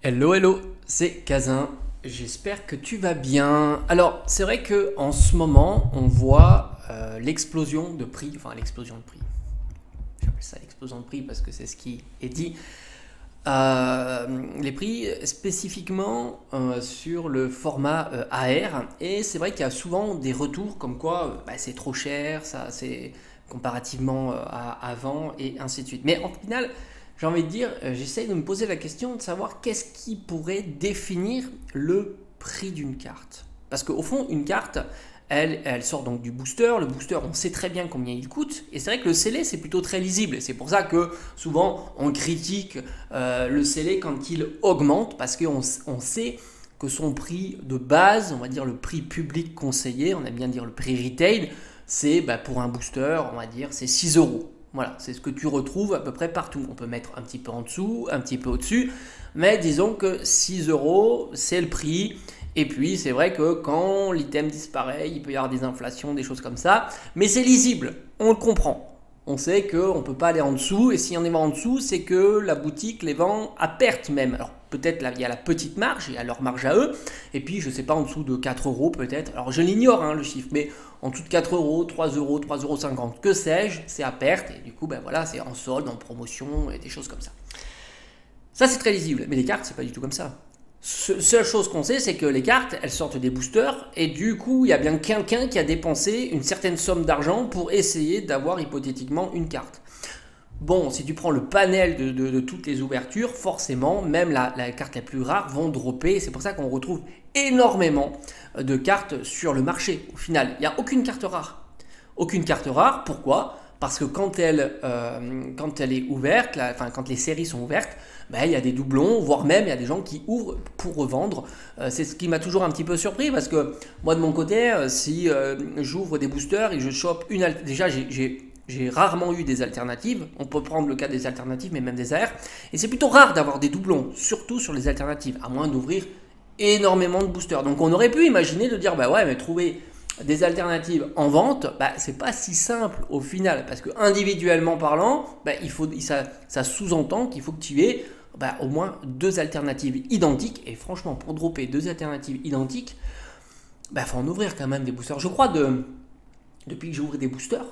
Hello, hello, c'est Kazin. J'espère que tu vas bien. Alors, c'est vrai que en ce moment, on voit l'explosion de prix, enfin l'explosion de prix. J'appelle ça l'explosion de prix parce que c'est ce qui est dit. Les prix spécifiquement sur le format AR. Et c'est vrai qu'il y a souvent des retours comme quoi c'est trop cher, ça c'est comparativement à avant et ainsi de suite. Mais en final, j'ai envie de dire, j'essaye de me poser la question de savoir qu'est-ce qui pourrait définir le prix d'une carte. Parce qu'au fond, une carte, elle sort donc du booster. Le booster, on sait très bien combien il coûte. Et c'est vrai que le scellé, c'est plutôt très lisible. C'est pour ça que souvent, on critique le scellé quand il augmente. Parce qu'on sait que son prix de base, on va dire le prix public conseillé, on aime bien dire le prix retail, c'est pour un booster, on va dire, c'est 6 euros. Voilà, c'est ce que tu retrouves à peu près partout. On peut mettre un petit peu en dessous, un petit peu au-dessus, mais disons que 6 euros, c'est le prix. Et puis, c'est vrai que quand l'item disparaît, il peut y avoir des inflations, des choses comme ça, mais c'est lisible, on le comprend. On sait qu'on ne peut pas aller en dessous, et si on est en dessous, c'est que la boutique les vend à perte même. Alors peut-être là, il y a la petite marge, il y a leur marge à eux, et puis je ne sais pas, en dessous de 4 euros peut-être. Alors je l'ignore le chiffre, mais en dessous de 4 euros, 3 euros, 3,50 €, que sais-je, c'est à perte, et du coup, voilà, c'est en solde, en promotion, et des choses comme ça. Ça, c'est très lisible, mais les cartes, c'est pas du tout comme ça. Seule chose qu'on sait, c'est que les cartes, elles sortent des boosters, et du coup, il y a bien quelqu'un qui a dépensé une certaine somme d'argent pour essayer d'avoir hypothétiquement une carte. Bon, si tu prends le panel de toutes les ouvertures, forcément, même la carte la plus rare vont dropper. C'est pour ça qu'on retrouve énormément de cartes sur le marché. Au final, il n'y a aucune carte rare. Aucune carte rare, pourquoi? Parce que quand elle est ouverte, quand les séries sont ouvertes, il y a des doublons, voire même il y a des gens qui ouvrent pour revendre. C'est ce qui m'a toujours un petit peu surpris parce que moi de mon côté, si j'ouvre des boosters et je chope déjà j'ai rarement eu des alternatives. On peut prendre le cas des alternatives, mais même des AR. Et c'est plutôt rare d'avoir des doublons, surtout sur les alternatives, à moins d'ouvrir énormément de boosters. Donc on aurait pu imaginer de dire, ouais, mais trouver des alternatives en vente, c'est pas si simple au final, parce que individuellement parlant, ça sous-entend qu'il faut que tu aies au moins deux alternatives identiques. Et franchement, pour dropper deux alternatives identiques, faut en ouvrir quand même des boosters. Je crois depuis que j'ai ouvert des boosters,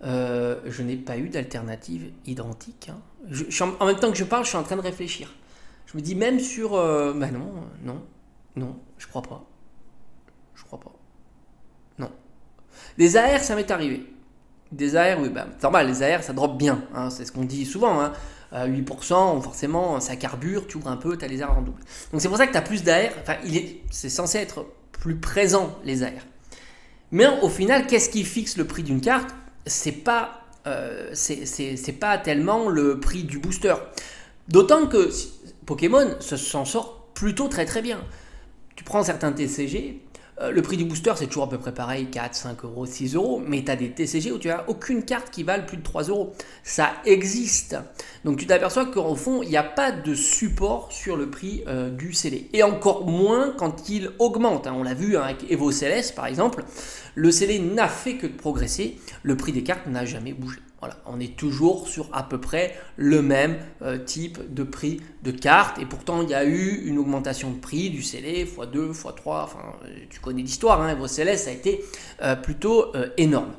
je n'ai pas eu d'alternative identique. En même temps que je parle, je suis en train de réfléchir. Je me dis même sur... non, je crois pas. Je crois pas. Non. Des AR, ça m'est arrivé. Des AR, oui, c'est normal, les AR, ça drop bien. C'est ce qu'on dit souvent. 8%, forcément, ça carbure, tu ouvres un peu, tu as les AR en double. Donc c'est pour ça que tu as plus d'AR. Enfin, c'est censé être plus présent, les AR. Mais au final, qu'est-ce qui fixe le prix d'une carte? C'est pas tellement le prix du booster. D'autant que Pokémon s'en sort plutôt très très bien. Tu prends certains TCG, le prix du booster c'est toujours à peu près pareil, 4, 5 euros, 6 euros, mais tu as des TCG où tu n'as aucune carte qui valent plus de 3 euros. Ça existe. Donc tu t'aperçois qu'au fond, il n'y a pas de support sur le prix du scellé. Et encore moins quand il augmente. On l'a vu avec Evo Céleste par exemple, le scellé n'a fait que de progresser, le prix des cartes n'a jamais bougé. Voilà, on est toujours sur à peu près le même type de prix de carte, et pourtant il y a eu une augmentation de prix du scellé x2, x3, enfin tu connais l'histoire, Evo Céleste, ça a été plutôt énorme.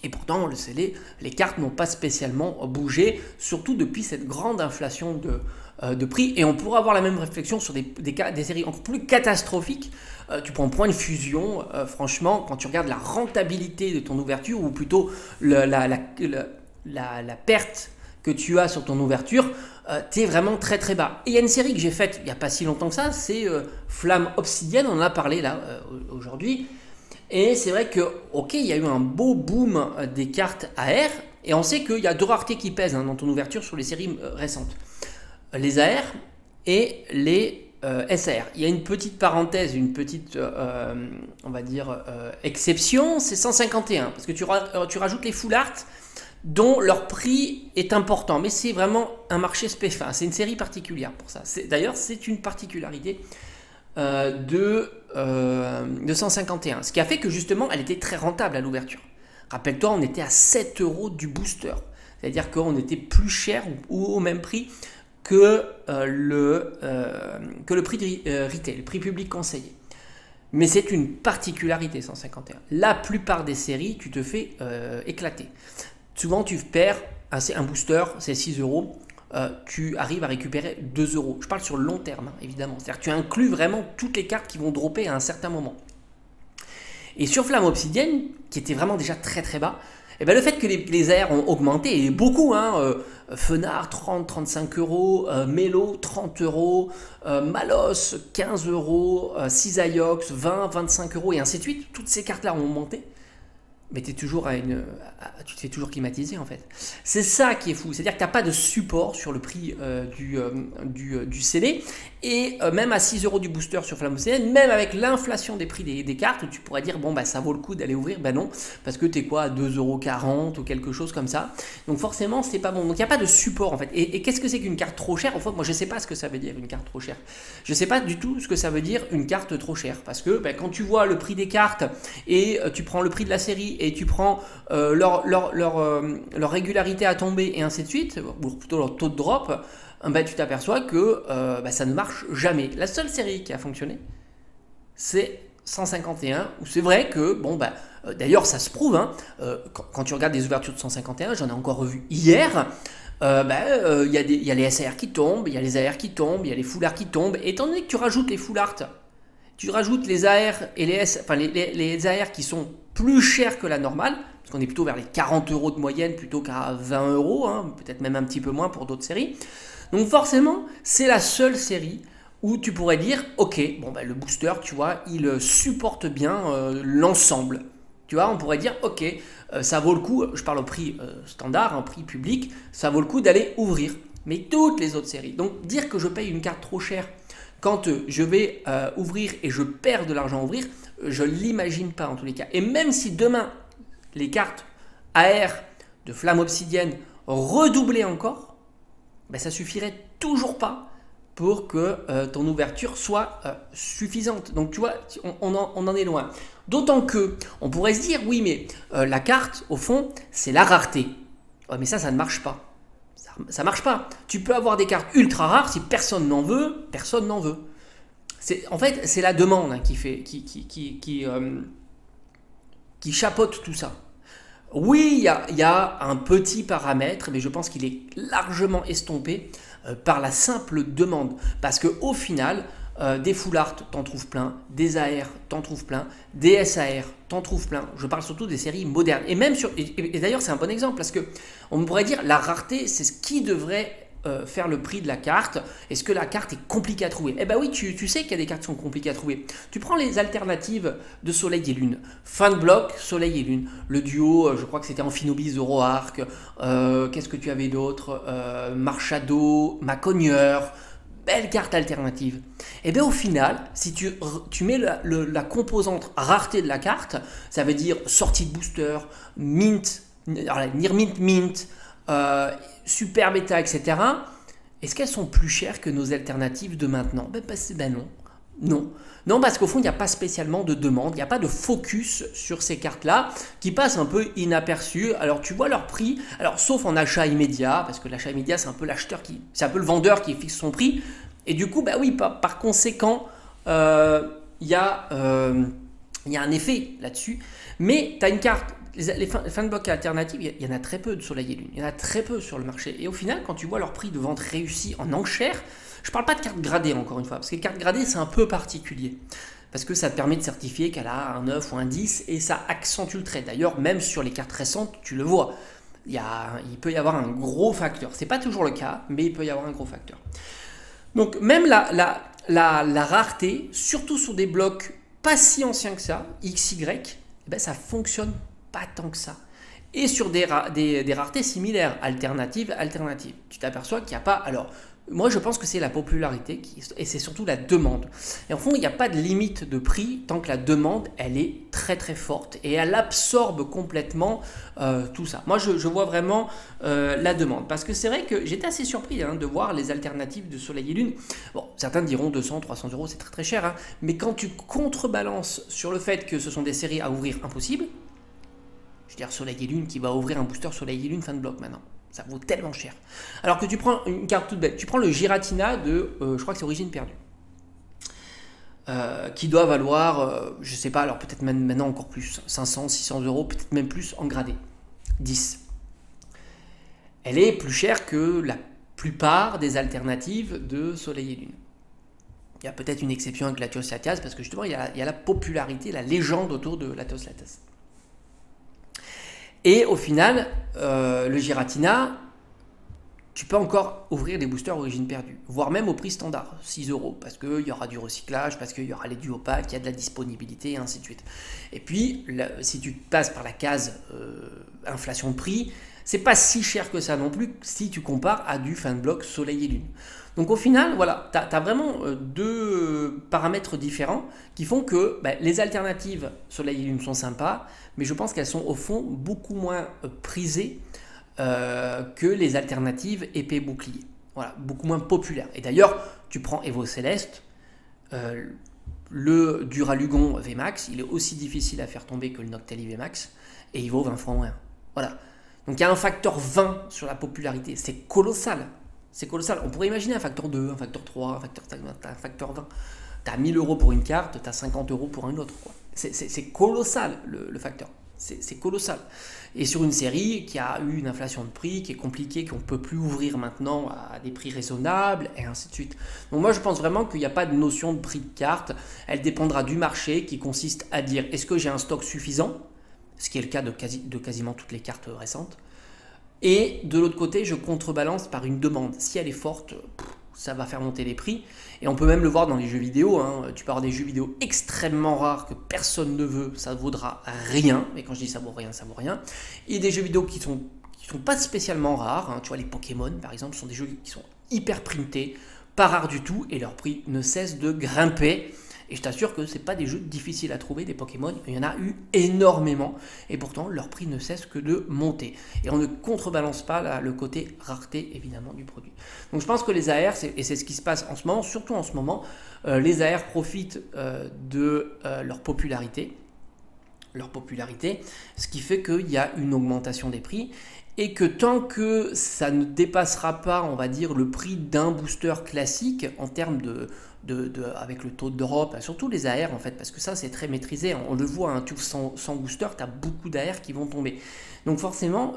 Et pourtant, le scellé, les cartes n'ont pas spécialement bougé, surtout depuis cette grande inflation de prix. Et on pourra avoir la même réflexion sur des séries encore plus catastrophiques. Tu prends Point de Fusion, franchement, quand tu regardes la rentabilité de ton ouverture, ou plutôt la perte que tu as sur ton ouverture, tu es vraiment très très bas. Et il y a une série que j'ai faite il n'y a pas si longtemps que ça, c'est Flamme Obsidienne, on en a parlé là aujourd'hui. Et c'est vrai que, ok, il y a eu un beau boom des cartes AR, et on sait qu'il y a deux raretés qui pèsent dans ton ouverture sur les séries récentes. Les AR et les SAR. Il y a une petite parenthèse, une petite, on va dire, exception, c'est 151, parce que tu rajoutes les full art, dont leur prix est important, mais c'est vraiment un marché spécifique, c'est une série particulière pour ça. D'ailleurs, c'est une particularité de 151. Ce qui a fait que justement, elle était très rentable à l'ouverture. Rappelle-toi, on était à 7 euros du booster. C'est-à-dire qu'on était plus cher ou au même prix que le prix de retail, le prix public conseillé. Mais c'est une particularité 151. La plupart des séries, tu te fais éclater. Souvent, tu perds un booster, c'est 6 euros. Tu arrives à récupérer 2 euros. Je parle sur le long terme, hein, évidemment. C'est-à-dire que tu inclus vraiment toutes les cartes qui vont dropper à un certain moment. Et sur Flamme Obsidienne, qui était vraiment déjà très très bas, et ben le fait que les AR ont augmenté, et beaucoup, hein, Fenard 30-35 euros, Melo 30 euros, Malos 15 euros, Cisaiox 20-25 euros, et ainsi de suite, toutes ces cartes-là ont augmenté. Mais tu te fais toujours climatiser en fait. C'est ça qui est fou, c'est-à-dire que tu n'as pas de support sur le prix du CD, et même à 6 euros du booster sur Flamme Obsidienne, même avec l'inflation des prix des cartes, où tu pourrais dire bon bah ça vaut le coup d'aller ouvrir, ben non, parce que tu es quoi à 2,40 € ou quelque chose comme ça. Donc forcément c'est pas bon, donc il n'y a pas de support en fait. Et qu'est-ce que c'est qu'une carte trop chère? En fait moi je sais pas ce que ça veut dire une carte trop chère. Je sais pas du tout ce que ça veut dire une carte trop chère, parce que ben, quand tu vois le prix des cartes et tu prends le prix de la série et tu prends leur régularité à tomber et ainsi de suite, ou plutôt leur taux de drop, bah, tu t'aperçois que bah, ça ne marche jamais. La seule série qui a fonctionné, c'est 151, où c'est vrai que, bon, bah, d'ailleurs ça se prouve, hein, quand tu regardes des ouvertures de 151, j'en ai encore revu hier, y a les SAR qui tombent, il y a les AR qui tombent, il y a les full art qui tombent, et étant donné que tu rajoutes les full art, tu rajoutes les AR et les AR qui sont plus chers que la normale, parce qu'on est plutôt vers les 40 euros de moyenne plutôt qu'à 20 euros, hein, peut-être même un petit peu moins pour d'autres séries. Donc forcément, c'est la seule série où tu pourrais dire, ok, bon bah, le booster, tu vois, il supporte bien l'ensemble. Tu vois, on pourrait dire, ok, ça vaut le coup, je parle au prix standard, un prix public, ça vaut le coup d'aller ouvrir. Mais toutes les autres séries, donc dire que je paye une carte trop chère quand je vais ouvrir et je perds de l'argent à ouvrir, je ne l'imagine pas en tous les cas. Et même si demain, les cartes AR de Flamme Obsidienne redoublaient encore, ben ça suffirait toujours pas pour que ton ouverture soit suffisante. Donc tu vois, on en est loin. D'autant que on pourrait se dire, oui mais la carte, au fond, c'est la rareté. Ouais, mais ça ne marche pas. Ça marche pas. Tu peux avoir des cartes ultra rares, si personne n'en veut, personne n'en veut. En fait, c'est la demande hein, qui chapeaute tout ça. Oui, il y a un petit paramètre, mais je pense qu'il est largement estompé par la simple demande. Parce qu'au final, des full art, t'en trouves plein, des AR, t'en trouves plein, des SAR, t'en trouves plein. Je parle surtout des séries modernes. Et même et d'ailleurs, c'est un bon exemple parce que on pourrait dire la rareté, c'est ce qui devrait faire le prix de la carte. Est-ce que la carte est compliquée à trouver? Eh bien oui, tu sais qu'il y a des cartes qui sont compliquées à trouver. Tu prends les alternatives de Soleil et Lune. Fin de bloc, Soleil et Lune. Le duo, je crois que c'était Amphinobis, Zoroark. Qu'est-ce que tu avais d'autre? Marshado, Macogneur. Belle carte alternative. Et bien au final, si tu mets la composante rareté de la carte, ça veut dire sortie de booster, mint, near mint, super bêta, etc. Est-ce qu'elles sont plus chères que nos alternatives de maintenant? Ben non. Non. Non, parce qu'au fond, il n'y a pas spécialement de demande, il n'y a pas de focus sur ces cartes-là qui passent un peu inaperçues. Alors, tu vois leur prix, alors sauf en achat immédiat, parce que l'achat immédiat, c'est un peu c'est un peu le vendeur qui fixe son prix. Et du coup, bah oui, par conséquent, il y a un effet là-dessus. Mais tu as une carte, les fin de bloc alternatives, il y en a très peu de Soleil et Lune, il y en a très peu sur le marché. Et au final, quand tu vois leur prix de vente réussi en enchère, je ne parle pas de cartes gradées encore une fois, parce que les cartes gradées c'est un peu particulier. Parce que ça te permet de certifier qu'elle a un 9 ou un 10 et ça accentue le trait. D'ailleurs, même sur les cartes récentes, tu le vois. Il peut y avoir un gros facteur. Ce n'est pas toujours le cas, mais il peut y avoir un gros facteur. Donc même la rareté, surtout sur des blocs pas si anciens que ça, XY, eh ben, ça ne fonctionne pas tant que ça. Et sur des raretés similaires, alternatives, tu t'aperçois qu'il n'y a pas... Alors, moi, je pense que c'est la popularité et c'est surtout la demande. Et en fond, il n'y a pas de limite de prix tant que la demande, elle est très très forte et elle absorbe complètement tout ça. Moi, je vois vraiment la demande parce que c'est vrai que j'étais assez surpris de voir les alternatives de Soleil et Lune. Bon, certains diront 200, 300 euros, c'est très très cher. Mais quand tu contrebalances sur le fait que ce sont des séries à ouvrir impossibles, je veux dire Soleil et Lune qui va ouvrir un booster Soleil et Lune fin de bloc maintenant. Ça vaut tellement cher. Alors que tu prends une carte toute bête, tu prends le Giratina de, je crois que c'est Origine Perdue, qui doit valoir, je sais pas, alors peut-être même maintenant encore plus, 500, 600 euros, peut-être même plus en gradé, 10. Elle est plus chère que la plupart des alternatives de Soleil et Lune. Il y a peut-être une exception avec Latios Latias, parce que justement, il y a la popularité, la légende autour de Latios Latias. Et au final, le Giratina, tu peux encore ouvrir des boosters Origine Perdue, voire même au prix standard, 6 euros, parce qu'il y aura du recyclage, parce qu'il y aura les duopacks, il y a de la disponibilité, et ainsi de suite. Et puis, si tu passes par la case inflation de prix, c'est pas si cher que ça non plus si tu compares à du fin de bloc Soleil et Lune. Donc au final, voilà, tu as vraiment deux paramètres différents qui font que les alternatives Soleil et Lune sont sympas, mais je pense qu'elles sont au fond beaucoup moins prisées que les alternatives épée bouclier. Voilà, beaucoup moins populaires. Et d'ailleurs, tu prends Evo Céleste, le Duralugon VMAX, il est aussi difficile à faire tomber que le Noctali VMAX, et il vaut 20 fois moins. Voilà. Donc il y a un facteur 20 sur la popularité, c'est colossal. C'est colossal. On pourrait imaginer un facteur 2, un facteur 3, un facteur 20. Tu as 1000 euros pour une carte, tu as 50 euros pour une autre. C'est colossal le facteur. C'est colossal. Et sur une série qui a eu une inflation de prix, qui est compliquée, qu'on ne peut plus ouvrir maintenant à des prix raisonnables, et ainsi de suite. Donc moi je pense vraiment qu'il n'y a pas de notion de prix de carte. Elle dépendra du marché qui consiste à dire est-ce que j'ai un stock suffisant, ce qui est le cas de quasiment toutes les cartes récentes. Et de l'autre côté, je contrebalance par une demande. Si elle est forte, ça va faire monter les prix. Et on peut même le voir dans les jeux vidéo. Hein. Tu peux avoir des jeux vidéo extrêmement rares que personne ne veut, ça ne vaudra rien. Mais quand je dis ça vaut rien, ça vaut rien. Et des jeux vidéo qui sont pas spécialement rares. Hein. Tu vois, les Pokémon, par exemple, sont des jeux qui sont hyper printés, pas rares du tout, et leur prix ne cesse de grimper. Et je t'assure que ce n'est pas des jeux difficiles à trouver, des Pokémon, il y en a eu énormément, et pourtant leur prix ne cesse que de monter. Et on ne contrebalance pas le côté rareté, évidemment, du produit. Donc je pense que les AR, et c'est ce qui se passe en ce moment, surtout en ce moment, les AR profitent de leur popularité, ce qui fait qu'il y a une augmentation des prix, et que tant que ça ne dépassera pas, on va dire, le prix d'un booster classique en termes avec le taux d'Europe, surtout les AR en fait, parce que ça c'est très maîtrisé, on le voit, hein, tu sans booster, tu as beaucoup d'AR qui vont tomber. Donc forcément,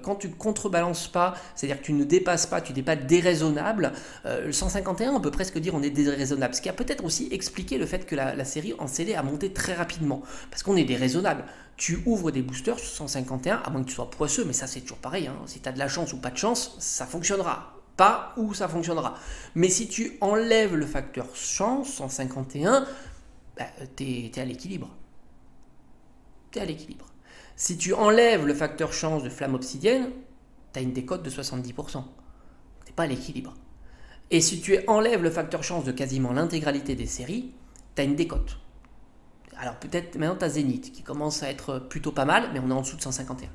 quand tu ne contrebalances pas, c'est-à-dire que tu ne dépasses pas, tu n'es pas déraisonnable, le 151 on peut presque dire on est déraisonnable, ce qui a peut-être aussi expliqué le fait que la série en CD a monté très rapidement, parce qu'on est déraisonnable. Tu ouvres des boosters sur 151, à moins que tu sois poisseux, mais ça c'est toujours pareil, hein. Si tu as de la chance ou pas de chance, ça fonctionnera. Pas où ça fonctionnera. Mais si tu enlèves le facteur chance, 151, t'es à l'équilibre. T'es à l'équilibre. Si tu enlèves le facteur chance de flamme obsidienne, t'as une décote de 70%. T'es pas à l'équilibre. Et si tu enlèves le facteur chance de quasiment l'intégralité des séries, t'as une décote. Alors peut-être maintenant tu as Zénith qui commence à être plutôt pas mal, mais on est en dessous de 151.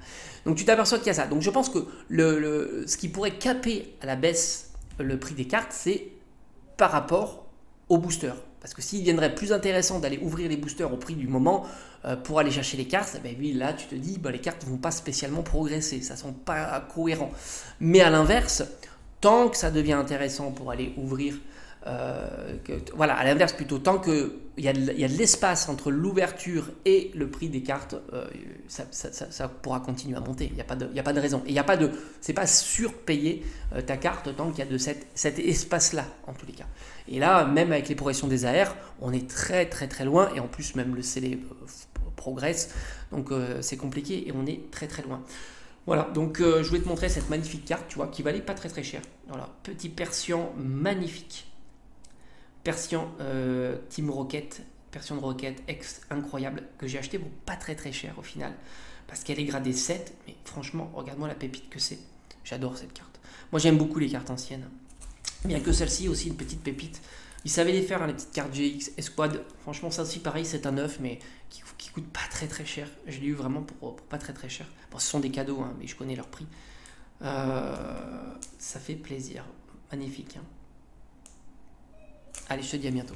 Donc tu t'aperçois qu'il y a ça. Donc je pense que ce qui pourrait caper à la baisse le prix des cartes, c'est par rapport aux boosters. Parce que s'il viendrait plus intéressant d'aller ouvrir les boosters au prix du moment pour aller chercher les cartes, ben oui, là tu te dis les cartes ne vont pas spécialement progresser, ça ne sont pas cohérents. Mais à l'inverse, tant que ça devient intéressant pour aller ouvrir voilà, à l'inverse plutôt, tant qu'il y a de l'espace entre l'ouverture et le prix des cartes, ça pourra continuer à monter. Il n'y a pas de raison. Et c'est pas surpayer ta carte tant qu'il y a de cet espace-là, en tous les cas. Et là, même avec les progressions des AR, on est très très très loin. Et en plus, même le CD progresse. Donc c'est compliqué et on est très très loin. Voilà, donc je voulais te montrer cette magnifique carte, tu vois, qui valait pas très très cher. Voilà, petit Persian magnifique. Persian Team Rocket, Persian de Rocket incroyable, que j'ai acheté pour pas très très cher au final, parce qu'elle est gradée 7, mais franchement, regarde-moi la pépite que c'est. J'adore cette carte. Moi j'aime beaucoup les cartes anciennes, bien que celle-ci aussi une petite pépite. Ils savaient les faire, hein, les petites cartes GX, Esquad. Franchement, ça aussi pareil, c'est un 9, mais qui coûte pas très très cher. Je l'ai eu vraiment pour pas très très cher. Bon, ce sont des cadeaux, hein, mais je connais leur prix. Ça fait plaisir. Magnifique. Hein. Allez, je te dis à bientôt.